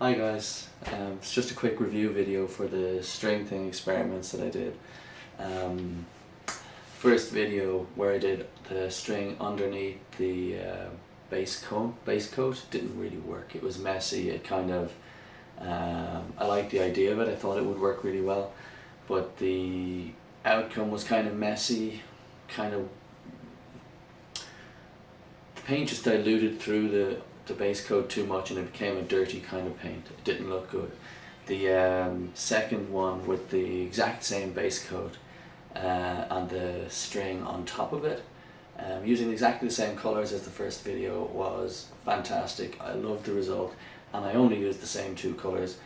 Hi guys, it's just a quick review video for the string thing experiments that I did. First video where I did the string underneath the base coat didn't really work. It was messy. It kind of, I liked the idea of it. I thought it would work really well, but the outcome was kind of messy. The paint just diluted through the base coat too much and it became a dirty kind of paint. It didn't look good. The second one with the exact same base coat and the string on top of it, using exactly the same colours as the first video, was fantastic. I loved the result, and I only used the same two colours.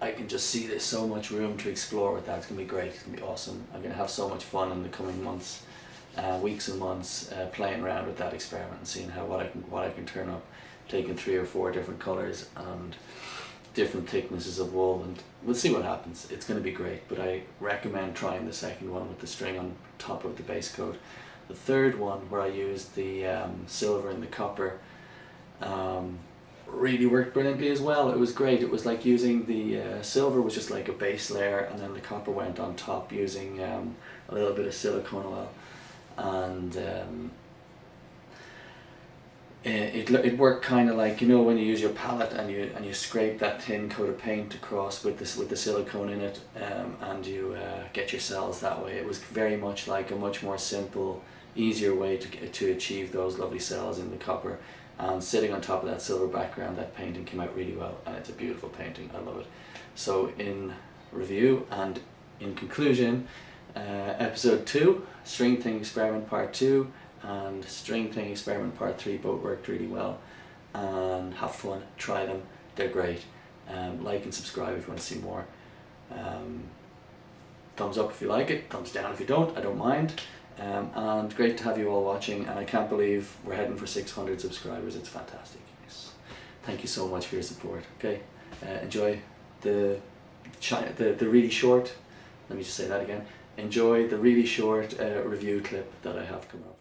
I can just see there's so much room to explore with that. It's going to be great. It's going to be awesome. I'm going to have so much fun in the coming months. Weeks and months playing around with that experiment and seeing what I can turn up, taking 3 or 4 different colours and different thicknesses of wool, and we'll see what happens. It's going to be great, but I recommend trying the second one with the string on top of the base coat. The third one, where I used the silver and the copper, really worked brilliantly as well. It was great. It was like using the silver was just like a base layer, and then the copper went on top using a little bit of silicone oil. And it worked kind of like, you know, when you use your palette and you scrape that thin coat of paint across with the silicone in it, and you get your cells that way. It was very much like a much more simple, easier way to achieve those lovely cells in the copper. And sitting on top of that silver background, that painting came out really well, and it's a beautiful painting. I love it. So in review and in conclusion, episode 2, string thing experiment part 2 and string thing experiment part 3 both worked really well, and have fun, try them, they're great. Like and subscribe if you want to see more. Thumbs up if you like it, thumbs down if you don't, I don't mind. And great to have you all watching, and I can't believe we're heading for 600 subscribers. It's fantastic. Yes. Thank you so much for your support. Okay, enjoy the really short, let me just say that again, enjoy the really short review clip that I have coming up.